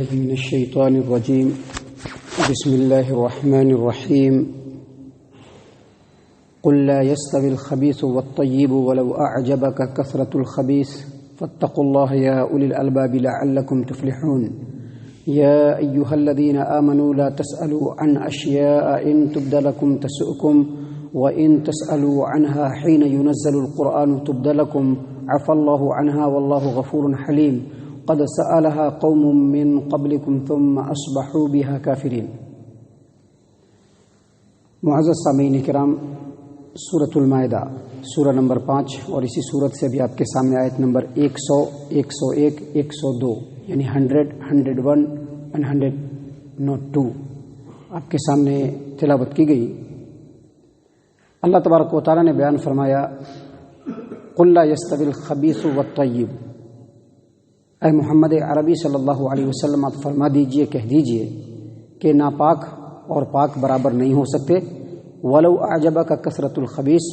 من الشيطان الرجيم. بسم الله الرحمن الرحيم. قل لا يستوي الخبيث والطيب ولو أعجبك كثرة الخبيث فاتقوا الله يا أولي الألباب لعلكم تفلحون. يا أيها الذين آمنوا لا تسألوا عن أشياء إن تبد لكم تسؤكم وإن تسألوا عنها حين ينزل القرآن تبد لكم عفى الله عنها والله غفور حليم. قد سألها قوم من قبلكم ثم أصبحوا بها كافرين. معزز سامعین کرام، سورۃ المائدہ سورہ نمبر 5 اور اسی سورت سے بھی آپ کے سامنے آیت نمبر 100، 101، 102 یعنی 100، 101 and 102 آپ کے سامنے تلاوت کی گئی. اللہ تبارک و تعالیٰ نے بیان فرمایا، قل لا يستوي الخبيث والطيب. اے محمد عربی صلی اللہ علیہ وسلم، آپ فرما دیجئے، کہہ دیجئے کہ ناپاک اور پاک برابر نہیں ہو سکتے. ولو اعجبک کثرت الخبیث،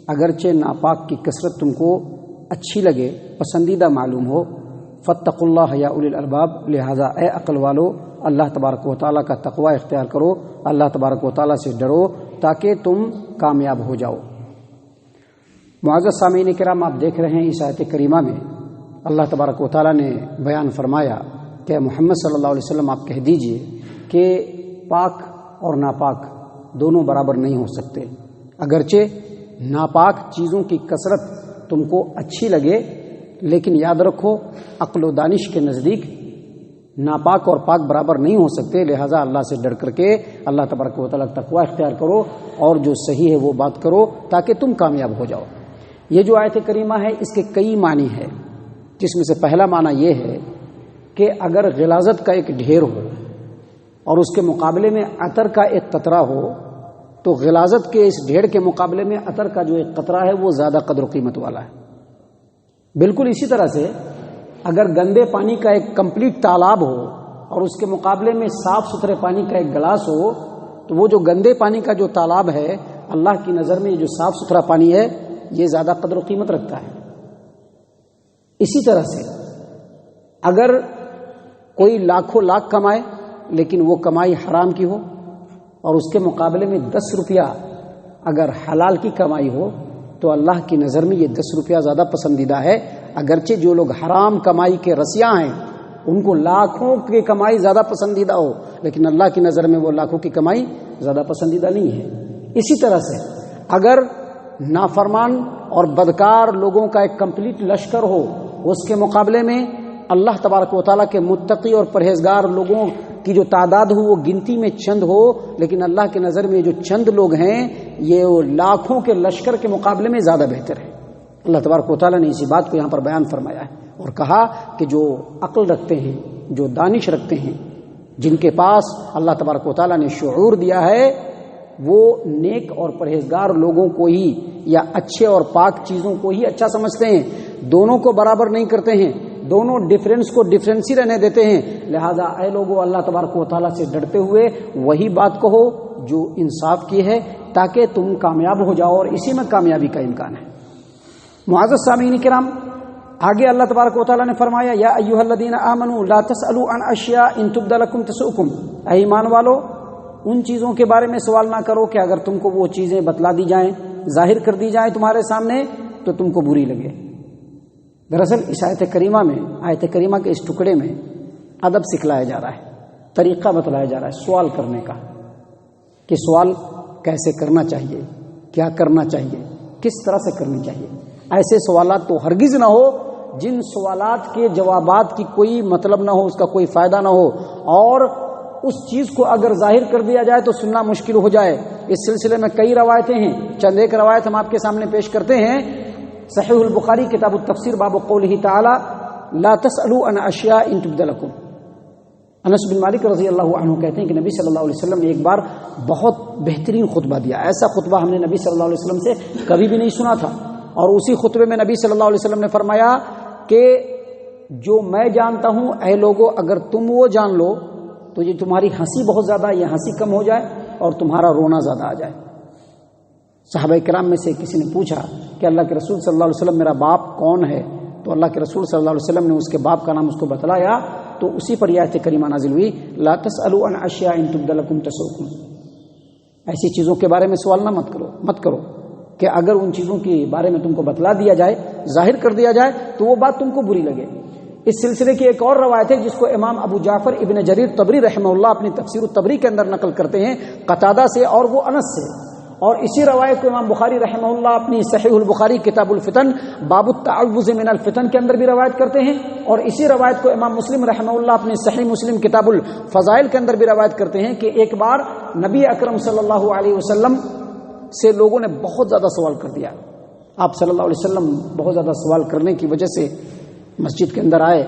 اگرچہ ناپاک کی کثرت تم کو اچھی لگے، پسندیدہ معلوم ہو. فاتقوا اللہ یا اولی الالباب، لہذا اے عقل والو اللہ تبارک و تعالیٰ کا تقوی اختیار کرو، اللہ تبارک و تعالیٰ سے ڈرو تاکہ تم کامیاب ہو جاؤ. معزز سامعین کرام، آپ دیکھ رہے ہیں اس آیت کریمہ میں اللہ تبارک و تعالیٰ نے بیان فرمایا کہ محمد صلی اللہ علیہ وسلم آپ کہہ دیجئے کہ پاک اور ناپاک دونوں برابر نہیں ہو سکتے. اگرچہ ناپاک چیزوں کی کثرت تم کو اچھی لگے، لیکن یاد رکھو عقل و دانش کے نزدیک ناپاک اور پاک برابر نہیں ہو سکتے. لہٰذا اللہ سے ڈر کر کے اللہ تبارک و تعالیٰ تقوی اختیار کرو اور جو صحیح ہے وہ بات کرو تاکہ تم کامیاب ہو جاؤ. یہ جو آیت کریمہ ہے اس کے کئی معنی ہے، جس میں سے پہلا معنی یہ ہے کہ اگر غلاظت کا ایک ڈھیر ہو اور اس کے مقابلے میں عطر کا ایک قطرہ ہو تو غلاظت کے اس ڈھیر کے مقابلے میں عطر کا جو ایک قطرہ ہے وہ زیادہ قدر و قیمت والا ہے. بالکل اسی طرح سے اگر گندے پانی کا ایک کمپلیٹ تالاب ہو اور اس کے مقابلے میں صاف ستھرے پانی کا ایک گلاس ہو تو وہ جو گندے پانی کا جو تالاب ہے اللہ کی نظر میں یہ جو صاف ستھرا پانی ہے یہ زیادہ قدر و قیمت رکھتا ہے. اسی طرح سے اگر کوئی لاکھوں لاکھ کمائے لیکن وہ کمائی حرام کی ہو اور اس کے مقابلے میں 10 روپیہ اگر حلال کی کمائی ہو تو اللہ کی نظر میں یہ 10 روپیہ زیادہ پسندیدہ ہے. اگرچہ جو لوگ حرام کمائی کے رسیاں ہیں ان کو لاکھوں کی کمائی زیادہ پسندیدہ ہو، لیکن اللہ کی نظر میں وہ لاکھوں کی کمائی زیادہ پسندیدہ نہیں ہے. اسی طرح سے اگر نافرمان اور بدکار لوگوں کا ایک کمپلیٹ لشکر ہو، اس کے مقابلے میں اللہ تبارک و تعالیٰ کے متقی اور پرہیزگار لوگوں کی جو تعداد ہو وہ گنتی میں چند ہو، لیکن اللہ کی نظر میں جو چند لوگ ہیں یہ لاکھوں کے لشکر کے مقابلے میں زیادہ بہتر ہے. اللہ تبارک و تعالیٰ نے اسی بات کو یہاں پر بیان فرمایا ہے اور کہا کہ جو عقل رکھتے ہیں، جو دانش رکھتے ہیں، جن کے پاس اللہ تبارک و تعالیٰ نے شعور دیا ہے، وہ نیک اور پرہیزگار لوگوں کو ہی یا اچھے اور پاک چیزوں کو ہی اچھا سمجھتے ہیں، دونوں کو برابر نہیں کرتے ہیں، دونوں ڈفرینس کو ڈفرینس ہی رہنے دیتے ہیں. لہذا اے لوگوں اللہ تبارک و تعالیٰ سے ڈرتے ہوئے وہی بات کہو جو انصاف کی ہے تاکہ تم کامیاب ہو جاؤ، اور اسی میں کامیابی کا امکان ہے. معزز سامعین کرام، آگے اللہ تبارک و تعالیٰ نے فرمایا، یا ایھا الذین آمنوا لا تسألوا عن اشیاء ان تبد لکم تسؤکم. اے ایمان والو، ان چیزوں کے بارے میں سوال نہ کرو کہ اگر تم کو وہ چیزیں بتلا دی جائیں، ظاہر کر دی جائیں تمہارے سامنے تو تم کو بری لگے. دراصل اس آیت کریمہ کے اس ٹکڑے میں ادب سکھلایا جا رہا ہے، طریقہ بتلایا جا رہا ہے سوال کرنے کا، کہ سوال کیسے کرنا چاہیے، کیا کرنا چاہیے، کس طرح سے کرنی چاہیے. ایسے سوالات تو ہرگز نہ ہو جن سوالات کے جوابات کی کوئی مطلب نہ ہو، اس کا کوئی فائدہ نہ ہو، اور اس چیز کو اگر ظاہر کر دیا جائے تو سننا مشکل ہو جائے. اس سلسلے میں کئی روایتیں ہیں، چند ایک روایت ہم آپ کے سامنے پیش کرتے ہیں. صحیح البخاری کتاب التفسیر باب قولہ تعالی لا تسألوا عن اشیاء ان تبد لکم. انس بن مالک رضی اللہ عنہ کہتے ہیں کہ نبی صلی اللہ علیہ وسلم نے ایک بار بہت بہترین خطبہ دیا. ایسا خطبہ ہم نے نبی صلی اللہ علیہ وسلم سے کبھی بھی نہیں سنا تھا، اور اسی خطبے میں نبی صلی اللہ علیہ وسلم نے فرمایا کہ جو میں جانتا ہوں اے لوگو، اگر تم وہ جان لو تو یہ تمہاری ہنسی بہت زیادہ، یہ ہنسی کم ہو جائے اور تمہارا رونا زیادہ آ جائے. صحابہ کرام میں سے کسی نے پوچھا کہ اللہ کے رسول صلی اللہ علیہ وسلم میرا باپ کون ہے؟ تو اللہ کے رسول صلی اللہ علیہ وسلم نے اس کے باپ کا نام اس کو بتلایا تو اسی پر یہ آیت کریمہ نازل ہوئی لا تسألوا عن اشیاء ان تبد لکم تسؤکم. ایسی چیزوں کے بارے میں سوال نہ مت کرو کہ اگر ان چیزوں کے بارے میں تم کو بتلا دیا جائے، ظاہر کر دیا جائے تو وہ بات تم کو بری لگے. اس سلسلے کی ایک اور روایت ہے جس کو امام ابو جعفر ابن جریر طبری رحمہ اللہ اپنی تفسیر الطبری کے اندر نقل کرتے ہیں قتادہ سے اور وہ انس سے. اور اسی روایت کو امام بخاری رحمہ اللہ اپنی صحیح البخاری کتاب الفتن باب التعوذ من الفتن کے اندر بھی روایت کرتے ہیں. اور اسی روایت کو امام مسلم رحمہ اللہ اپنی صحیح مسلم کتاب الفضائل کے اندر بھی روایت کرتے ہیں کہ ایک بار نبی اکرم صلی اللہ علیہ وسلم سے لوگوں نے بہت زیادہ سوال کر دیا. آپ صلی اللہ علیہ وسلم بہت زیادہ سوال کرنے کی وجہ سے مسجد کے اندر آئے،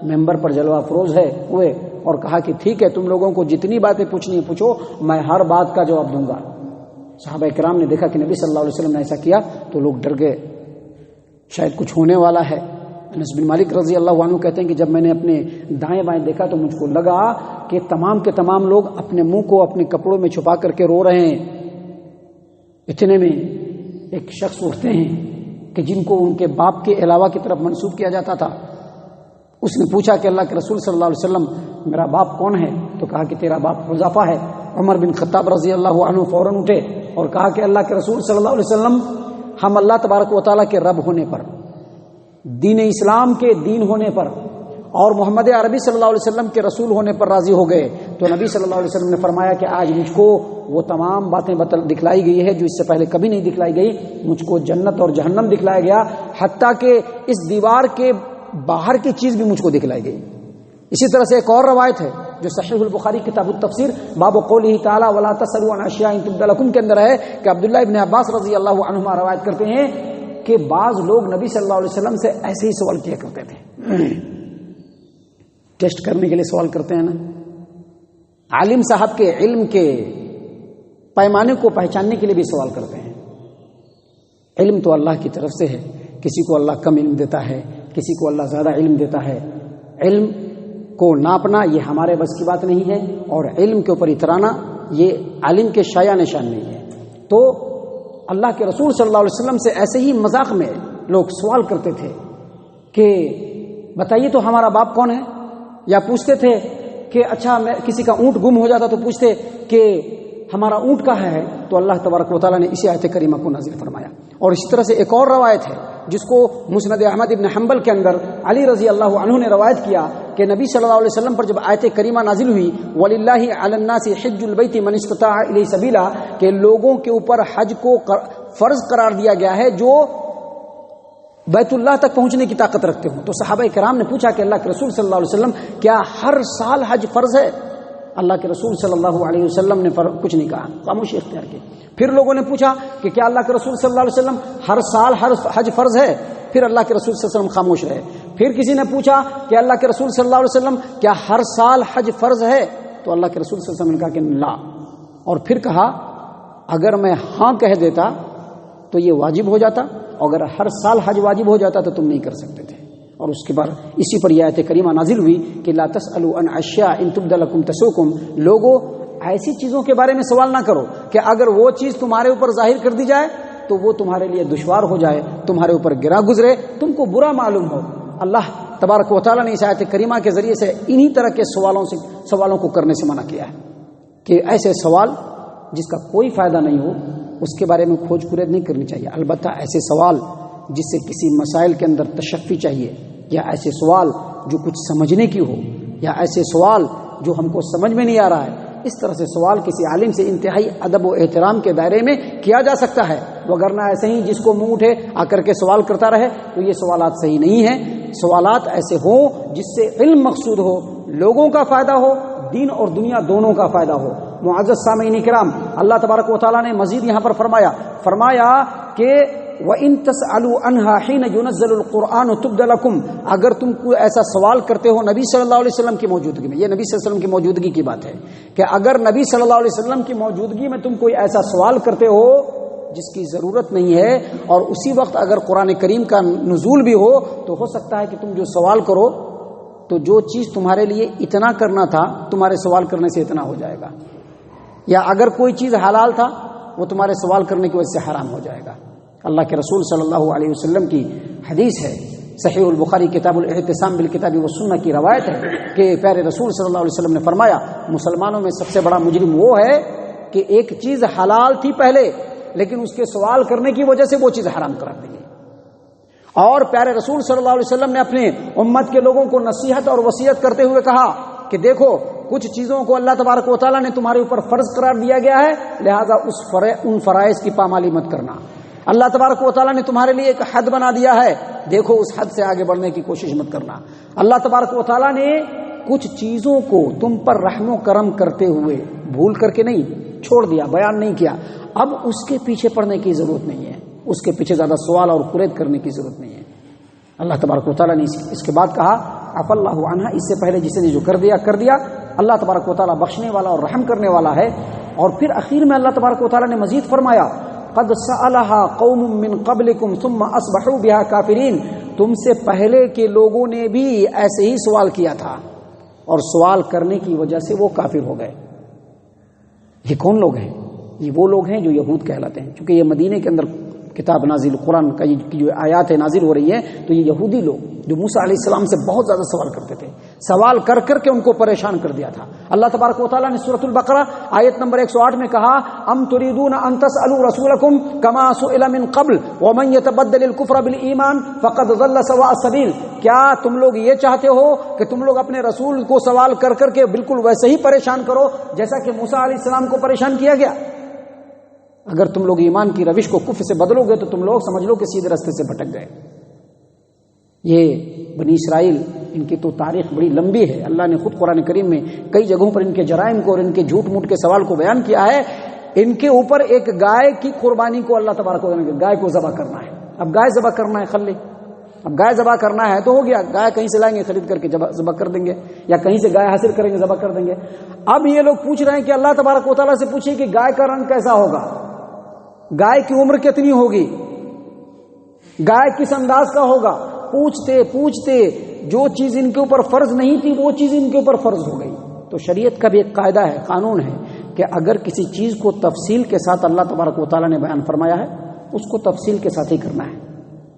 ممبر پر جلوہ افروز ہوئے اور کہا کہ ٹھیک ہے، تم لوگوں کو جتنی باتیں پوچھنی ہے پوچھو، میں ہر بات کا جواب دوں گا. صحابہ کرام نے دیکھا کہ نبی صلی اللہ علیہ وسلم نے ایسا کیا تو لوگ ڈر گئے، شاید کچھ ہونے والا ہے. انس بن مالک رضی اللہ عنہ کہتے ہیں کہ جب میں نے اپنے دائیں بائیں دیکھا تو مجھ کو لگا کہ تمام کے تمام لوگ اپنے منہ کو اپنے کپڑوں میں چھپا کر کے رو رہے ہیں. اتنے میں ایک شخص اٹھتے ہیں کہ جن کو ان کے باپ کے علاوہ کی طرف منسوب کیا جاتا تھا. اس نے پوچھا کہ اللہ کے رسول صلی اللہ علیہ وسلم میرا باپ کون ہے؟ تو کہا کہ تیرا باپ حذیفہ ہے. عمر بن خطاب رضی اللہ عنہ فوراً اٹھے اور کہا کہ اللہ کے رسول صلی اللہ علیہ وسلم، ہم اللہ تبارک و تعالیٰ کے رب ہونے پر، دین اسلام کے دین ہونے پر اور محمد عربی صلی اللہ علیہ وسلم کے رسول ہونے پر راضی ہو گئے. تو نبی صلی اللہ علیہ وسلم نے فرمایا کہ آج مجھ کو وہ تمام باتیں دکھلائی گئی ہے جو اس سے پہلے کبھی نہیں دکھلائی گئی. مجھ کو جنت اور جہنم دکھلایا گیا، حتیٰ کہ اس دیوار کے باہر کی چیز بھی مجھ کو دکھلائی گئی. اسی طرح سے ایک اور روایت ہے جو صحیح البخاری کتاب التفسیر باب قولہ تعالی ولا تسألوا عن اشیاء ان تبد لکم کے اندر ہے کہ عبداللہ ابن عباس رضی اللہ عنہما روایت کرتے ہیں کہ بعض لوگ نبی صلی اللہ علیہ وسلم سے ایسے ہی سوال کیا کرتے تھے. ٹیسٹ کرنے کے لیے سوال کرتے ہیں نا. عالم صاحب کے علم کے پیمانے کو پہچاننے کے لیے بھی سوال کرتے ہیں. علم تو اللہ کی طرف سے ہے، کسی کو اللہ کم علم دیتا ہے، کسی کو اللہ زیادہ علم دیتا ہے. علم کو ناپنا یہ ہمارے بس کی بات نہیں ہے، اور علم کے اوپر اترانا یہ عالم کے شایع نشان نہیں ہے. تو اللہ کے رسول صلی اللہ علیہ وسلم سے ایسے ہی مذاق میں لوگ سوال کرتے تھے کہ بتائیے تو ہمارا باپ کون ہے، یا پوچھتے تھے کہ اچھا میں کسی کا اونٹ گم ہو جاتا تو پوچھتے کہ ہمارا اونٹ کہاں ہے. تو اللہ تبارک و تعالیٰ نے اسی آیت کریمہ کو نازل فرمایا. اور اسی طرح سے ایک اور روایت ہے جس کو مسند احمد ابن حنبل کے اندر علی رضی اللہ عنہ نے روایت کیا کہ نبی صلی اللہ علیہ وسلم پر جب آیت کریمہ نازل ہوئی وَلِلَّهِ عَلَى النَّاسِ حِجُّ الْبَيْتِ مَنِ اسْتَطَاعَ إِلَيْهِ سَبِيلًا، کہ لوگوں کے اوپر حج کو فرض قرار دیا گیا ہے جو بیت اللہ تک پہنچنے کی طاقت رکھتے ہوں. تو صحابہ کرام نے پوچھا کہ اللہ کے رسول صلی اللہ علیہ وسلم کیا ہر سال حج فرض ہے؟ اللہ کے رسول صلی اللہ علیہ وسلم نے کچھ نہیں کہا، خاموشی اختیار کی. پھر لوگوں نے پوچھا کہ کیا اللہ کے رسول صلی اللہ علیہ وسلم ہر سال ہر حج فرض ہے؟ پھر اللہ کے رسول صلی اللہ علیہ وسلم خاموش رہے. پھر کسی نے پوچھا کہ اللہ کے رسول صلی اللہ علیہ وسلم کیا ہر سال حج فرض ہے؟ تو اللہ کے رسول صلی اللہ علیہ وسلم نے کہا کہ لا. اور پھر کہا اگر میں ہاں کہہ دیتا تو یہ واجب ہو جاتا، اگر ہر سال حج واجب ہو جاتا تو تم نہیں کر سکتے تھے. اور اس کے بعد اسی پر یہ آیت کریمہ نازل ہوئی کہ لا تسألوا عن اشیاء ان تبد لکم تسؤکم. لوگوں ایسی چیزوں کے بارے میں سوال نہ کرو کہ اگر وہ چیز تمہارے اوپر ظاہر کر دی جائے تو وہ تمہارے لیے دشوار ہو جائے، تمہارے اوپر گرا گزرے، تم کو برا معلوم ہو. اللہ تبارک و تعالیٰ نے اس آیت کریمہ کے ذریعے سے انہی طرح کے سوالوں کو کرنے سے منع کیا ہے کہ ایسے سوال جس کا کوئی فائدہ نہیں ہو اس کے بارے میں کھوج کرید نہیں کرنی چاہیے. البتہ ایسے سوال جس سے کسی مسائل کے اندر تشفی چاہیے، یا ایسے سوال جو کچھ سمجھنے کی ہو، یا ایسے سوال جو ہم کو سمجھ میں نہیں آ رہا ہے، اس طرح سے سوال کسی عالم سے انتہائی ادب و احترام کے دائرے میں کیا جا سکتا ہے. وگرنہ ایسے ہی جس کو منہ اٹھے آ کر کے سوال کرتا رہے تو یہ سوالات صحیح نہیں ہیں. سوالات ایسے ہوں جس سے علم مقصود ہو، لوگوں کا فائدہ ہو، دین اور دنیا دونوں کا فائدہ ہو. معزز سامعین کرام، اللہ تبارک و تعالیٰ نے مزید یہاں پر فرمایا کہ وَإِن تَسْأَلُوا عَنْهَا حِينَ يُنَزَّلُ الْقُرْآنُ تُبْدَ لَكُمْ، اگر تم کو ایسا سوال کرتے ہو نبی صلی اللہ علیہ وسلم کی موجودگی میں، یہ نبی صلی اللہ علیہ وسلم کی موجودگی کی بات ہے کہ اگر نبی صلی اللہ علیہ وسلم کی موجودگی میں تم کوئی ایسا سوال کرتے ہو جس کی ضرورت نہیں ہے، اور اسی وقت اگر قرآن کریم کا نزول بھی ہو تو ہو سکتا ہے کہ تم جو سوال کرو تو جو چیز تمہارے لیے اتنا کرنا تھا تمہارے سوال کرنے سے اتنا ہو جائے گا، یا اگر کوئی چیز حلال تھا وہ تمہارے سوال کرنے کی وجہ سے حرام ہو جائے گا. اللہ کے رسول صلی اللہ علیہ وسلم کی حدیث ہے صحیح البخاری کتاب الاعتصام بالکتاب والسنہ کی روایت ہے کہ پیارے رسول صلی اللہ علیہ وسلم نے فرمایا مسلمانوں میں سب سے بڑا مجرم وہ ہے کہ ایک چیز حلال تھی پہلے لیکن اس کے سوال کرنے کی وجہ سے وہ چیز حرام کر دی ہے۔ اور پیارے رسول صلی اللہ علیہ وسلم نے اپنے امت کے لوگوں کو نصیحت اور وصیت کرتے ہوئے کہا کہ دیکھو کچھ چیزوں کو اللہ تبارک و تعالیٰ نے تمہارے اوپر فرض قرار دیا گیا ہے، لہذا ان فرائض کی پامالی مت کرنا۔ اللہ تبارک و تعالیٰ نے تمہارے لیے ایک حد بنا دیا ہے، دیکھو اس حد سے آگے بڑھنے کی کوشش مت کرنا۔ اللہ تبارک و تعالیٰ نے کچھ چیزوں کو تم پر رحم و کرم کرتے ہوئے بھول کر کے نہیں چھوڑ دیا، بیان نہیں کیا، اب اس کے پیچھے پڑنے کی ضرورت نہیں ہے، اس کے پیچھے زیادہ سوال اور قرید کرنے کی ضرورت نہیں ہے۔ اللہ تبارک و تعالیٰ نے اس کے بعد کہا عفا اللہ عنہا، اس سے پہلے جس نے جو کر دیا اللہ تبارک و تعالیٰ بخشنے والا اور رحم کرنے والا ہے۔ اور پھر اخیر میں اللہ تبارک و تعالیٰ نے مزید فرمایا قد سألها قوم من قبلكم ثم اصبحوا بها کافرین، تم سے پہلے کے لوگوں نے بھی ایسے ہی سوال کیا تھا اور سوال کرنے کی وجہ سے وہ کافر ہو گئے۔ یہ کون لوگ ہیں؟ یہ وہ لوگ ہیں جو یہود کہلاتے ہیں، کیونکہ یہ مدینے کے اندر کتاب نازل قرآن کا جو آیات نازل ہو رہی ہیں تو یہ یہودی لوگ جو موسیٰ علیہ السلام سے بہت زیادہ سوال کرتے تھے، سوال کر کر کے ان کو پریشان کر دیا تھا۔ اللہ تبارک و تعالیٰ نے سورۃ البقرہ آیت نمبر 108 میں کہا ام تريدون ان تسألوا رسولكم كما سئل من قبل ومن يتبدل الكفر بالایمان فقد ضل سواء السبیل، کیا تم لوگ یہ چاہتے ہو کہ تم لوگ اپنے رسول کو سوال کر کر کے بالکل ویسے ہی پریشان کرو جیسا کہ موسیٰ علیہ السلام کو پریشان کیا گیا؟ اگر تم لوگ ایمان کی روش کو کفر سے بدلو گے تو تم لوگ سمجھ لو کہ سیدھے راستے سے بھٹک گئے۔ یہ بنی اسرائیل، ان کی تو تاریخ بڑی لمبی ہے، اللہ نے خود قرآن کریم میں کئی جگہوں پر ان کے جرائم کو اور ان کے جھوٹ موٹ کے سوال کو بیان کیا ہے۔ ان کے اوپر ایک گائے کی قربانی کو اللہ تبارک و تعالیٰ نے گائے کو ذبح کرنا ہے، اب گائے ذبح کرنا ہے خلی، اب گائے ذبح کرنا ہے تو ہو گیا، گائے کہیں سے لائیں گے خرید کر کے ذبح کر دیں گے، یا کہیں سے گائے حاصل کریں گے ذبح کر دیں گے۔ اب یہ لوگ پوچھ رہے ہیں کہ اللہ تبارک و تعالیٰ سے پوچھیں کہ گائے کا رنگ کیسا ہوگا، گائے کی عمر کتنی ہوگی، گائے کس انداز کا ہوگا۔ پوچھتے جو چیز ان کے اوپر فرض نہیں تھی وہ چیز ان کے اوپر فرض ہو گئی۔ تو شریعت کا بھی ایک قاعدہ ہے، قانون ہے کہ اگر کسی چیز کو تفصیل کے ساتھ اللہ تبارک و تعالیٰ نے بیان فرمایا ہے اس کو تفصیل کے ساتھ ہی کرنا ہے۔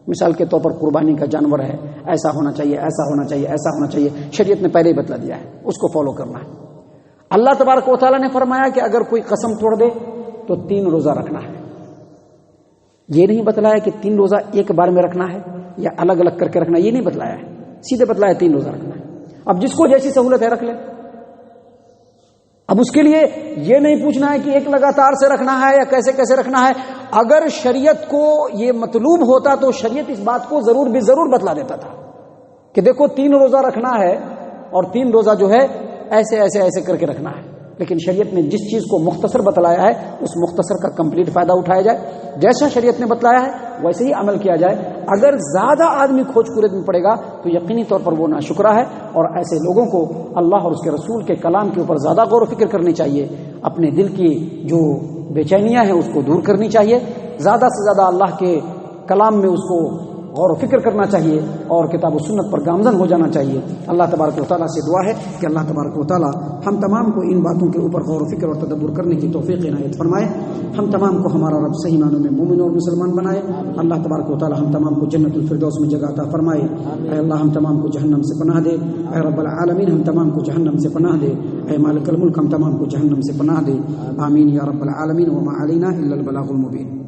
مثال کے طور پر قربانی کا جانور ہے، ایسا ہونا چاہیے، ایسا ہونا چاہیے، ایسا ہونا چاہیے، شریعت نے پہلے ہی بتلا دیا ہے، اس کو فالو کرنا ہے۔ اللہ تبارک و تعالیٰ نے فرمایا کہ اگر کوئی قسم توڑ دے تو 3 روزہ رکھنا ہے، یہ نہیں بتلایا کہ 3 روزہ ایک بار میں رکھنا ہے یا الگ الگ کر کے رکھنا ہے، یہ نہیں بتلایا ہے، سیدھے بتلایا 3 روزہ رکھنا ہے۔ اب جس کو جیسی سہولت ہے رکھ لے، اب اس کے لیے یہ نہیں پوچھنا ہے کہ ایک لگاتار سے رکھنا ہے یا کیسے کیسے رکھنا ہے۔ اگر شریعت کو یہ مطلوب ہوتا تو شریعت اس بات کو ضرور بتلا دیتا تھا کہ دیکھو 3 روزہ رکھنا ہے اور 3 روزہ جو ہے ایسے ایسے ایسے کر کے رکھنا ہے، لیکن شریعت نے جس چیز کو مختصر بتلایا ہے اس مختصر کا کمپلیٹ فائدہ اٹھایا جائے، جیسا شریعت نے بتلایا ہے ویسے ہی عمل کیا جائے۔ اگر زیادہ آدمی کھوج کرید میں پڑے گا تو یقینی طور پر وہ ناشکرا ہے، اور ایسے لوگوں کو اللہ اور اس کے رسول کے کلام کے اوپر زیادہ غور و فکر کرنی چاہیے، اپنے دل کی جو بے چینیاں ہیں اس کو دور کرنی چاہیے، زیادہ سے زیادہ اللہ کے کلام میں اس کو غور و فکر کرنا چاہیے اور کتاب و سنت پر گامزن ہو جانا چاہیے۔ اللہ تبارک و تعالیٰ سے دعا ہے کہ اللہ تبارک و تعالیٰ ہم تمام کو ان باتوں کے اوپر غور و فکر اور تدبر کرنے کی توفیق عنایت فرمائے، ہم تمام کو ہمارا رب صحیح معنوں میں مومن اور مسلمان بنائے۔ اللہ تبارک و تعالیٰ ہم تمام کو جنت الفردوس میں جگہ عطا فرمائے۔ اے اللہ ہم تمام کو جہنم سے پناہ دے، اے رب العالمین ہم تمام کو جہنم سے پناہ دے، اے مالک الملک ہم تمام کو جہنم سے پناہ دے، آمین یا رب العالمین۔ وما علینا الا البلاغ المبین۔